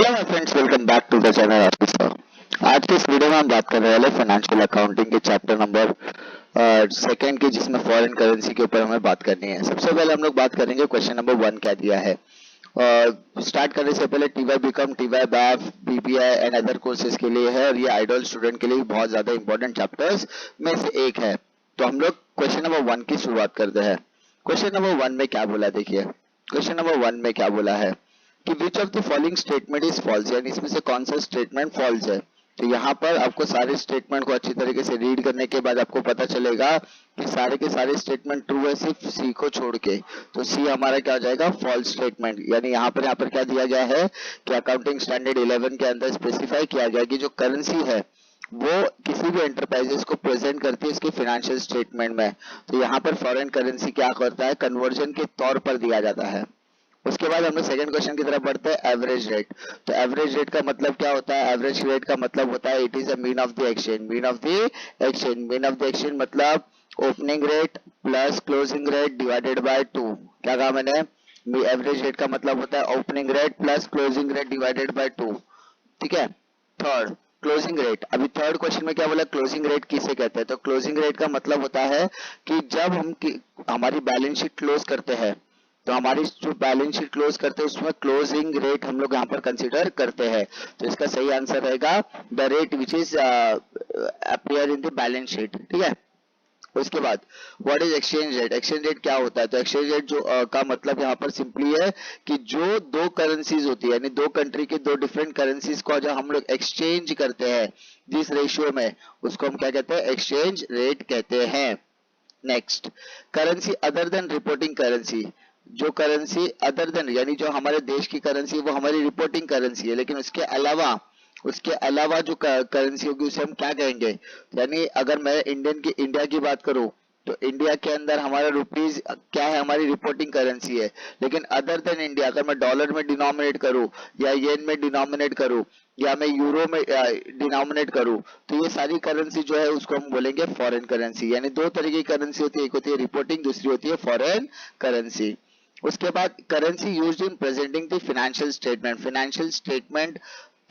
Hello my friends, welcome back to the channel Ashish sir. आज के इस वीडियो में हम बात करने वाले फाइनेंशियल अकाउंटिंग के चैप्टर नंबर सेकंड की, जिसमें फॉरेन करेंसी के ऊपर हमें बात करनी है। सबसे पहले हम लोग बात करेंगे क्वेश्चन नंबर 1 क्या दिया है। स्टार्ट करने से पहले TYBCOM, TYBAF, BBI and other courses के लिए है और ये आइडल स्टूडेंट के लिए बहुत ज्यादा इंपॉर्टेंट चैप्टर्स में से एक है। तो हम लोग क्वेश्चन नंबर 1 की शुरुआत करते हैं। क्वेश्चन नंबर 1 में क्या बोला, देखिए क्वेश्चन नंबर 1 में क्या बोला है कि which of the following statement is false, यानी इसमें से कौन सा स्टेटमेंट फॉल्स है। तो यहाँ पर आपको सारे स्टेटमेंट को अच्छी तरीके से रीड करने के बाद आपको पता चलेगा कि सारे के सारे स्टेटमेंट ट्रू है, सिर्फ सी को छोड़ के। तो सी हमारा क्या हो जाएगा, फॉल्स स्टेटमेंट। यानी यहाँ पर क्या दिया गया है कि अकाउंटिंग स्टैंडर्ड 11 के अंदर स्पेसिफाई किया गया कि जो करेंसी है वो किसी भी एंटरप्राइजेस को प्रेजेंट करती है इसके फाइनेंशियल स्टेटमेंट में। तो यहाँ पर फॉरेन करेंसी क्या करता है, कन्वर्जन के तौर पर दिया जाता है। उसके बाद हम लोग सेकंड क्वेश्चन की तरफ बढ़ते हैं, एवरेज रेट। तो एवरेज रेट का मतलब क्या होता है, एवरेज रेट का मतलब होता है it is a mean of the exchange. Mean of the exchange, mean of the exchange मतलब opening rate plus closing rate divided by 2। क्या कहा मैंने, एवरेज रेट का मतलब होता है opening rate plus closing rate divided by 2। ठीक है। Third, closing rate. अभी थर्ड क्वेश्चन में क्या बोला, क्लोजिंग रेट किसे कहते हैं। तो क्लोजिंग रेट का मतलब होता है कि जब हम हमारी बैलेंस शीट क्लोज करते हैं, तो हमारी जो बैलेंस शीट क्लोज करते हैं उसमें क्लोजिंग रेट हम लोग यहाँ पर कंसीडर करते हैं। तो इसका सही आंसर रहेगा the rate which is appear in the balance sheet. ठीक है। उसके बाद what is exchange rate. Exchange rate क्या होता है, तो एक्सचेंज रेट जो का मतलब यहाँ पर सिंपली है कि जो दो करेंसीज होती है, यानी दो कंट्री के दो डिफरेंट करेंसीज को जब हम लोग एक्सचेंज करते हैं जिस रेशियो में, उसको हम क्या कहते हैं, एक्सचेंज रेट कहते हैं। Next, currency other than reporting currency. जो करेंसी अदर देन यानी जो हमारे देश की करेंसी वो हमारी रिपोर्टिंग करेंसी है, लेकिन उसके अलावा जो करेंसी होगी उसे हम क्या कहेंगे। यानी अगर मैं इंडिया की बात करूं, तो इंडिया के अंदर हमारा रुपीज क्या है, हमारी रिपोर्टिंग करेंसी है। लेकिन अदर देन इंडिया अगर मैं डॉलर में डिनोमिनेट करूं या येन में डिनोमिनेट करूं या मैं यूरो में डिनोमिनेट करूं, तो ये सारी करेंसी जो है उसको हम बोलेंगे फॉरेन करेंसी। यानी दो तरह की करेंसी होती है, एक होती है रिपोर्टिंग, दूसरी होती है फॉरेन करेंसी। उसके बाद currency used in presenting the financial statement. Financial statement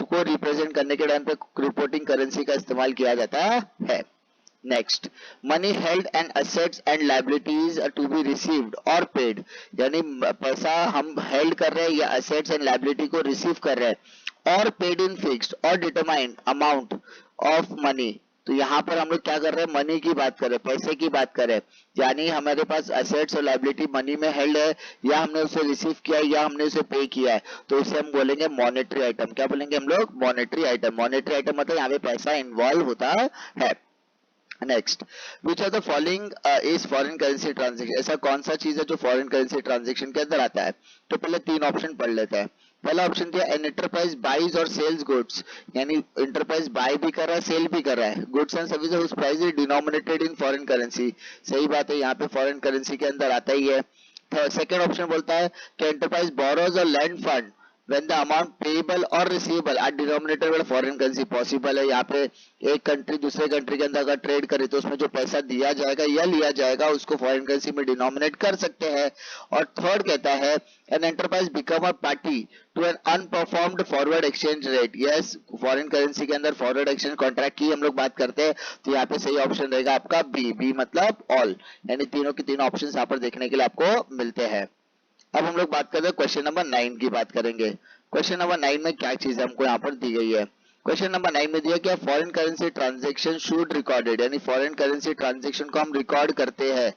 को रिप्रेजेंट करने के टाइम पे रिपोर्टिंग करेंसी का इस्तेमाल किया जाता है। Next, money held and assets and liabilities to be received और पेड। यानी पैसा हम हेल्ड कर रहे हैं या असेट्स एंड लायबिलिटी को रिसीव कर रहे हैं और पेड इन फिक्स्ड और डिटरमाइंड अमाउंट ऑफ मनी। तो यहाँ पर हम लोग क्या कर रहे हैं, मनी की बात कर रहे हैं, पैसे की बात कर रहे हैं। यानी हमारे पास असेट्स और लायबिलिटी मनी में हेल्ड है, या हमने उसे रिसीव किया है या हमने उसे पे किया है, तो उसे हम बोलेंगे मॉनेटरी आइटम। क्या बोलेंगे हम लोग, मॉनेटरी आइटम। मॉनेटरी आइटम मतलब यहाँ पे पैसा इन्वॉल्व होता है। Next, which are the following is foreign currency transaction. ऐसा कौन सा चीज है जो फॉरेन करेंसी ट्रांजेक्शन के अंदर आता है। तो पहले तीन ऑप्शन पढ़ लेते हैं। पहला ऑप्शन दिया, एन एंटरप्राइज बाइज और सेल्स गुड्स। यानी एंटरप्राइज बाय भी कर रहा है, सेल भी कर रहा है goods and services whose price is denominated in foreign currency. सही बात है, यहाँ पे फॉरेन करेंसी के अंदर आता ही है। सेकेंड ऑप्शन बोलता है कि एंटरप्राइज बोरोज और land fund when the amount payable or receivable are denominated with foreign currency। Possible है यहाँ पे एक कंट्री दूसरे कंट्री के अंदर अगर ट्रेड करे तो उसमें जो पैसा दिया जाएगा या लिया जाएगा उसको फॉरेन करेंसी में डिनोमिनेट कर सकते हैं। और थर्ड कहता है an enterprise become a party to an unperformed forward exchange rate. Yes, foreign currency के अंदर फॉरवर्ड एक्सचेंज कॉन्ट्रैक्ट की हम लोग बात करते हैं, तो यहाँ पे सही ऑप्शन रहेगा आपका बी। बी मतलब ऑल, यानी तीनों के तीनों ऑप्शन यहाँ पर देखने के लिए आपको मिलते हैं। अब हम लोग बात करते हैं क्वेश्चन नंबर 9 की बात करेंगे। क्वेश्चन नंबर 9 में क्या चीज हमको यहाँ पर दी गई है। क्वेश्चन नंबर 9 में दिया क्या, foreign currency transaction should recorded. यानी फॉरेन करेंसी ट्रांजेक्शन को हम रिकॉर्ड करते हैं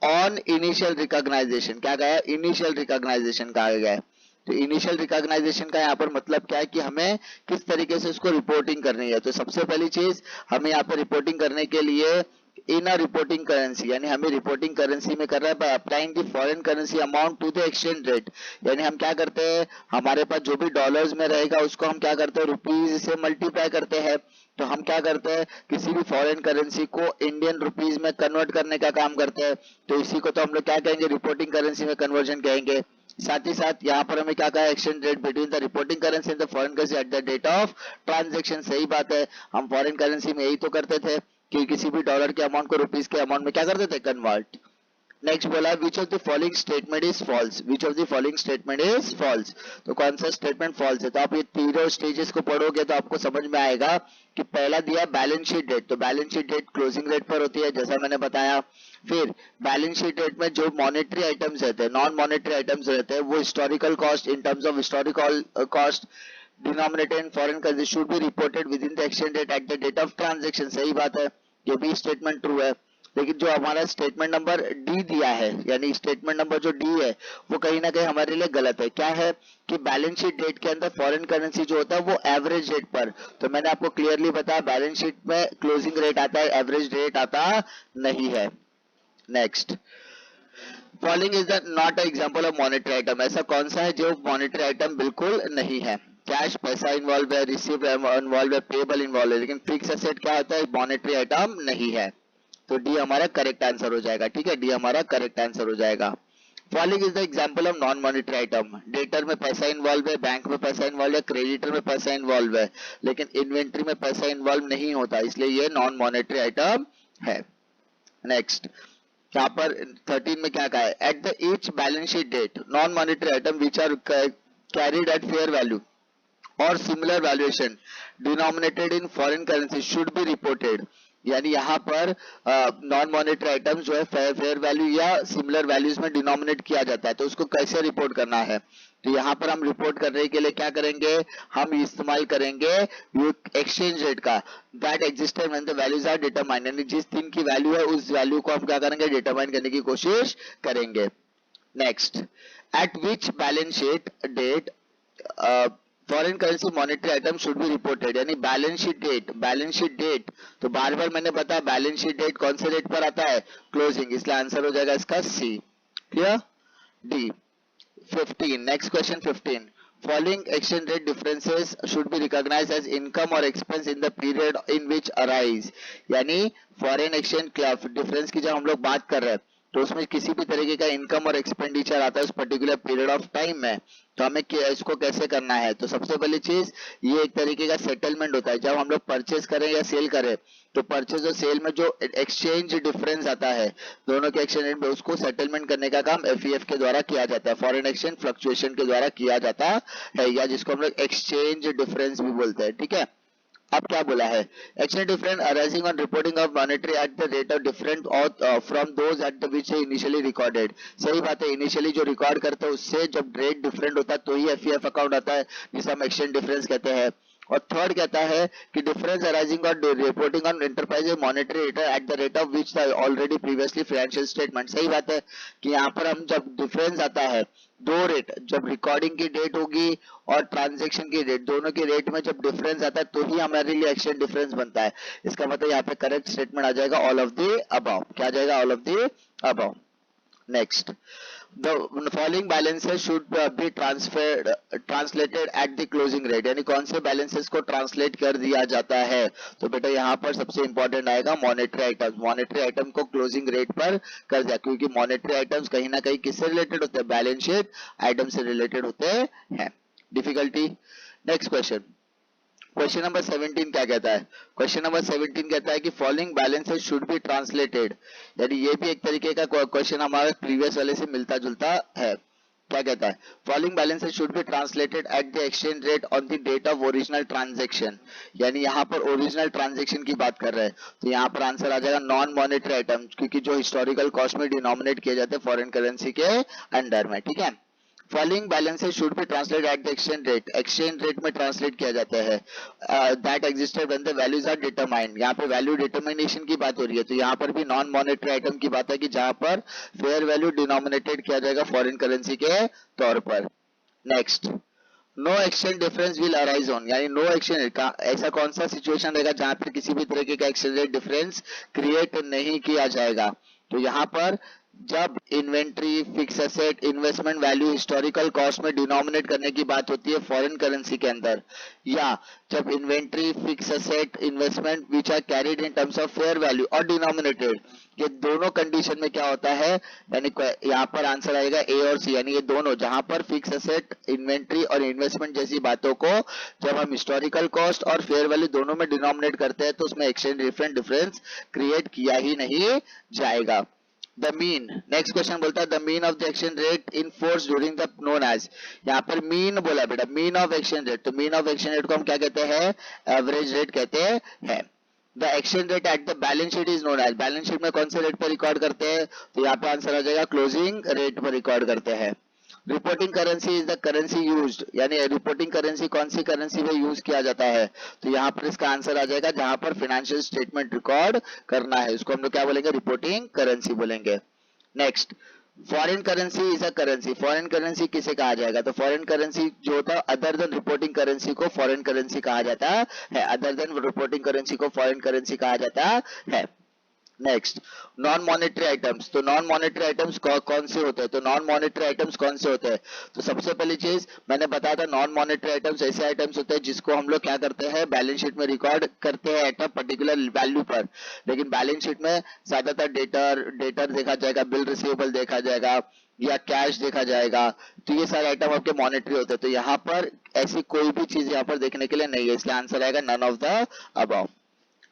ऑन इनिशियल रिकॉग्नाइजेशन। क्या कहा है, इनिशियल रिकॉग्नाइजेशन कहा गया है। तो इनिशियल रिकॉग्नाइजेशन का यहाँ पर मतलब क्या है कि हमें किस तरीके से उसको रिपोर्टिंग करनी है। तो सबसे पहली चीज हमें यहाँ पर रिपोर्टिंग करने के लिए इन अ रिपोर्टिंग करेंसी, यानी हमें रिपोर्टिंग करेंसी में कर रहा है by applying the foreign currency amount to the exchange rate. यानी हम क्या करते हैं, हमारे पास जो भी डॉलर्स में रहेगा उसको हम क्या करते हैं, रुपीज से मल्टीप्लाई करते हैं। तो हम क्या करते हैं, किसी भी फॉरेन करेंसी को इंडियन रुपीज में कन्वर्ट करने का काम करते हैं। तो इसी को तो हम लोग क्या कहेंगे, रिपोर्टिंग करेंसी में कन्वर्जन कहेंगे। साथ ही साथ यहाँ पर हमें क्या कहा, exchange rate between the reporting currency and the foreign currency at the date of transaction. सही बात है, हम फॉरेन करेंसी में यही तो करते थे कि किसी भी डॉलर के अमाउंट को रुपीस के अमाउंट में क्या करते थे, कन्वर्ट। नेक्स्ट बोला which of the following statement is false, which of the following statement is false, तो कौन सा स्टेटमेंट फॉल्स है। तो आप ये तीनों स्टेजेस को पढ़ोगे तो आपको समझ में आएगा कि पहला दिया बैलेंस शीट डेट, तो balance sheet date closing rate पर होती है जैसा मैंने बताया। फिर बैलेंस शीट डेट में जो मॉनेटरी आइटम्स रहते हैं, नॉन मॉनेटरी आइटम्स रहते हैं, वो historical cost in terms of historical cost denominated in foreign currency should be reported within the exchange rate at the date of transaction. सही बात है, ये भी स्टेटमेंट ट्रू है। लेकिन जो हमारा स्टेटमेंट नंबर डी दिया है, यानी स्टेटमेंट नंबर जो डी है वो कहीं ना कहीं हमारे लिए गलत है। क्या है कि बैलेंस शीट डेट के अंदर फॉरेन करेंसी जो होता है वो एवरेज रेट पर, तो मैंने आपको क्लियरली बताया बैलेंस शीट में क्लोजिंग रेट आता है, एवरेज रेट आता नहीं है। Next, following is the not a example of monetary item, ऐसा कौन सा है जो मॉनेटरी आइटम बिल्कुल नहीं है। कैश पैसा इन्वॉल्व है, रिसीव इन्वॉल्व है, पेबल इन्वॉल्व है, लेकिन फिक्स एसेट क्या होता है, मॉनेटरी आइटम नहीं है। तो डी हमारा करेक्ट आंसर हो जाएगा। ठीक है, डी हमारा करेक्ट आंसर हो जाएगा। Following is the example of non monetary item, debtor में पैसा इन्वॉल्व है, बैंक में पैसा इन्वॉल्व है, क्रेडिटर में पैसा इन्वॉल्व है, लेकिन इन्वेंट्री में पैसा इन्वॉल्व नहीं होता, इसलिए ये नॉन मॉनेटरी आइटम है। नेक्स्ट, यहाँ पर 13 में क्या कहा है, at the each balance sheet date non monetary item which are carried at fair value और similar valuation denominated in foreign currency should be reported, यानी यहाँ पर नॉन मॉनेटरी आइटम्स जो है फेयर वैल्यू या सिमिलर वैल्यूज में denominate किया जाता है, तो उसको कैसे रिपोर्ट करना है। तो यहाँ पर हम रिपोर्ट करने के लिए क्या करेंगे, हम इस्तेमाल करेंगे एक्सचेंज रेट का, that existed when the values are determined, यानी जिस दिन की वैल्यू है उस वैल्यू को हम क्या करेंगे, डिटरमाइन करने की कोशिश करेंगे। Next, at which balance sheet date foreign currency monetary item should be reported, यानी balance sheet date, balance sheet date, तो बार बार मैंने बताया बैलेंस शीट डेट कौन से डेट पर आता है, क्लोजिंग, इसलिए आंसर हो जाएगा इसका C. Clear, D. 15, next question 15, following exchange rate differences should be recognized as income or expense in the period in which arise, यानी फॉरेन एक्सचेंज डिफरेंस की जब हम लोग बात कर रहे हैं तो उसमें किसी भी तरीके का इनकम और एक्सपेंडिचर आता है उस पर्टिकुलर पीरियड ऑफ टाइम में, तो हमें इसको कैसे करना है। तो सबसे पहली चीज, ये एक तरीके का सेटलमेंट होता है, जब हम लोग परचेज करें या सेल करें तो परचेज और सेल में जो एक्सचेंज डिफरेंस आता है दोनों के एक्सचेंज रेट में, उसको सेटलमेंट करने का काम एफईएफ के द्वारा किया जाता है, फॉरेन एक्सचेंज फ्लक्चुएशन के द्वारा किया जाता है, या जिसको हम लोग एक्सचेंज डिफरेंस भी बोलते हैं। ठीक है, अब क्या बोला है, exchange difference arising on reporting of monetary at the rate of different from those at the which initially recorded. सही बात है, इनिशियली जो रिकॉर्ड करते हैं उससे जब रेट डिफरेंट होता है तो ही एफईएफ अकाउंट आता है, जिसे हम एक्सचेंज डिफरेंस कहते हैं। और थर्ड कहता है कि difference arising on reporting on enterprise monetary rate at the rate of which already previously financial statement. सही बात है कि यहाँ पर हम जब डिफरेंस आता है दो रेट, जब रिकॉर्डिंग की डेट होगी और ट्रांजैक्शन की डेट, दोनों की रेट में जब डिफरेंस आता है तो ही हमारे लिए एक्सचेंज डिफरेंस बनता है। इसका मतलब यहाँ पे करेक्ट स्टेटमेंट आ जाएगा ऑल ऑफ द अबव। क्या आ जाएगा, all of the above. Next, the following balances should be translated at the closing rate, यानी कौन से balances को ट्रांसलेट कर दिया जाता है। तो बेटा यहाँ पर सबसे इंपॉर्टेंट आएगा मॉनेटरी आइटम्स, मॉनेटरी आइटम को क्लोजिंग रेट पर कर दिया, क्योंकि मॉनेटरी आइटम्स कहीं ना कहीं किससे रिलेटेड होते हैं, बैलेंस शीट आइटम से रिलेटेड होते हैं। Difficulty, next question, question number 17 क्या कहता है, क्वेश्चन नंबर 17 कहता है कि following balances should be translated, यानी ये भी एक तरीके का क्वेश्चन हमारे प्रीवियस वाले से मिलता जुलता है। क्या कहता है, following balances should be translated at the exchange rate on the date of original transaction, यानी यहाँ पर ओरिजिनल ट्रांजैक्शन की बात कर रहे हैं, तो यहाँ पर आंसर आ जाएगा नॉन मॉनेटरी आइटम, क्योंकि जो हिस्टोरिकल कॉस्ट में डिनोमिनेट किए जाते हैं फॉरेन करेंसी के अंडर में। ठीक है, following balances should be translate at the exchange rate, exchange rate में ट्रांसलेट किया जाता है that existed when the values are determined, यहाँ पे वैल्यू डिटरमिनेशन की बात हो रही है, तो यहाँ पर भी नॉन मॉनेटरी आइटम की बात है कि जहां पर फेयर वैल्यू डिनोमिनेटेड किया जाएगा फॉरेन करेंसी के तौर पर। Next, no exchange difference will arise on, यानी नो एक्सचेंज का ऐसा कौन सा सिचुएशन रहेगा जहां पर किसी भी तरीके का एक्सचेंज रेट डिफरेंस क्रिएट नहीं किया जाएगा। तो यहाँ पर जब inventory, fix asset, investment value historical cost में डिनोमिनेट करने की बात होती है फॉरेन करेंसी के अंदर, या जब inventory, fix asset, investment which are carried in terms of fair value और डिनोमिनेटेड, ये दोनों कंडीशन में क्या होता है, यानी यहाँ पर आंसर आएगा ए और सी, यानी ये दोनों जहां पर फिक्स एसेट, इन्वेंट्री और इन्वेस्टमेंट जैसी बातों को जब हम हिस्टोरिकल कॉस्ट और फेयर वैल्यू दोनों में डिनोमिनेट करते हैं तो उसमें एक्सचेंज डिफरेंस क्रिएट किया ही नहीं जाएगा। द मीन, नेक्स्ट क्वेश्चन बोलता है the mean of the exchange rate in force during the known as, यहाँ पर मीन बोला बेटा, मीन ऑफ एक्सचेंज रेट, तो मीन ऑफ एक्सचेंज रेट को हम क्या कहते हैं, एवरेज रेट कहते हैं। The exchange rate at the balance sheet is known as, balance sheet में कौन से रेट पर रिकॉर्ड करते हैं, तो यहाँ पे आंसर आ जाएगा क्लोजिंग रेट पर रिकॉर्ड करते हैं। Reporting currency is the currency used, यानी रिपोर्टिंग करेंसी कौन सी करेंसी में यूज किया जाता है, तो यहाँ पर इसका आंसर आ जाएगा जहां पर फाइनेंशियल स्टेटमेंट रिकॉर्ड करना है उसको हम लोग क्या बोलेंगे, रिपोर्टिंग करेंसी बोलेंगे। Next, foreign currency is a currency, foreign currency किसे कहा जाएगा, तो फॉरेन करेंसी जो होता है अदर देन रिपोर्टिंग करेंसी को फॉरेन करेंसी कहा जाता है, अदर देन रिपोर्टिंग करेंसी को फॉरेन करेंसी कहा जाता है। नेक्स्ट, नॉन मॉनेटरी आइटम्स, तो नॉन मॉनेटरी आइटम्स कौन से होते हैं, तो नॉन मॉनेटरी आइटम्स कौन से होते हैं, तो सबसे पहली चीज मैंने बताया था, नॉन मॉनेटरी आइटम्स ऐसे आइटम्स होते हैं जिसको हम लोग क्या करते हैं, बैलेंस शीट में रिकॉर्ड करते हैं एट अ पर्टिकुलर वैल्यू पर, लेकिन बैलेंस शीट में ज्यादातर डेटर देखा जाएगा, बिल रिसीवेबल देखा जाएगा या कैश देखा जाएगा, तो ये सारे आइटम आपके मॉनेटरी होते हैं, तो यहाँ पर ऐसी कोई भी चीज यहाँ पर देखने के लिए नहीं है, इसलिए आंसर आएगा नन ऑफ द अबव।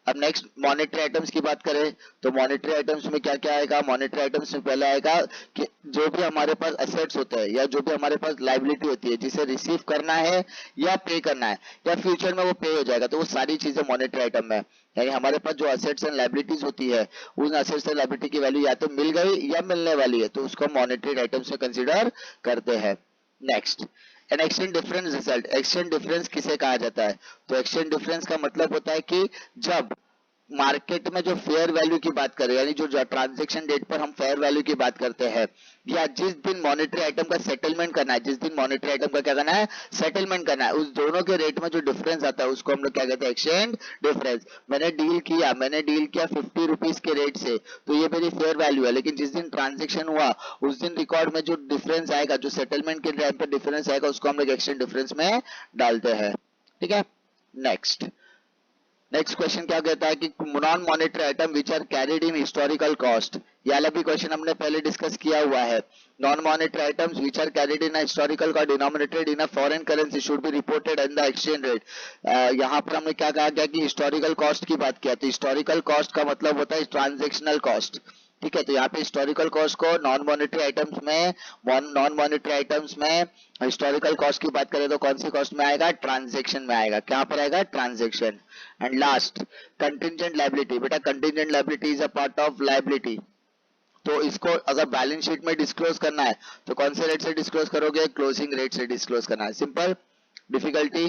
अब नेक्स्ट मॉनेटरी आइटम्स की बात करें, तो मॉनेटरी आइटम्स में क्या क्या आएगा, मॉनेटरी आइटम्स में पहले आएगा कि जो भी हमारे पास एसेट्स होते हैं या जो भी हमारे पास लाइबिलिटी होती है जिसे रिसीव करना है या पे करना है या फ्यूचर में वो पे हो जाएगा, तो वो सारी चीजें मॉनेटरी आइटम में, यानी हमारे पास जो एसेट्स एंड लाइबिलिटीज होती है उन एसेट्स एंड लाइबिलिटी की वैल्यू या तो मिल गई या मिलने वाली है, तो उसको मॉनेटरी आइटम्स में कंसिडर करते हैं। Next, an exchange difference result, exchange difference किसे कहा जाता है, तो एक्सचेंज डिफरेंस का मतलब होता है कि जब मार्केट में जो फेयर वैल्यू की बात करें, यानी जो ट्रांजैक्शन डेट पर हम फेयर वैल्यू की बात करते हैं, या जिस दिन मॉनेटरी आइटम का सेटलमेंट करना है, जिस दिन मॉनेटरी आइटम का क्या करना है, सेटलमेंट करना है, उस दोनों के रेट में जो डिफरेंस आता है उसको हम लोग क्या कहते हैं, एक्सचेंज डिफरेंस। मैंने डील किया 50 रुपीज के रेट से, तो ये मेरी फेयर वैल्यू है, लेकिन जिस दिन ट्रांजेक्शन हुआ उस दिन रिकॉर्ड में जो डिफरेंस आएगा, जो सेटलमेंट के टाइम पर डिफरेंस आएगा, उसको हम लोग एक्सचेंज डिफरेंस में डालते हैं। ठीक है, नेक्स्ट, नेक्स्ट क्वेश्चन क्या कहता है कि non monetary item which are carried in historical cost, ये वाला भी क्वेश्चन हमने पहले डिस्कस किया हुआ है। Non monetary items which are carried in historical cost denominated in a foreign currency should be reported in the exchange rate. यहाँ पर हमने क्या कहा गया कि हिस्टोरिकल कॉस्ट की बात किया, तो हिस्टोरिकल कॉस्ट का मतलब होता है ट्रांजेक्शनल कॉस्ट। ठीक है, तो यहाँ पे हिस्टोरिकल कॉस्ट को नॉन मॉनेटरी आइटम्स में, नॉन मॉनेटरी आइटम्स में हिस्टोरिकल कॉस्ट की बात करें तो कौन सी कॉस्ट में आएगा, ट्रांजैक्शन में आएगा, क्या पर आएगा, transaction. And last, contingent liability, बेटा contingent liability is a part of liability, तो इसको अगर बैलेंस शीट में डिस्क्लोज करना है तो कौन से रेट से डिस्क्लोज करोगे, क्लोजिंग रेट से डिस्क्लोज करना है, सिंपल, डिफिकल्टी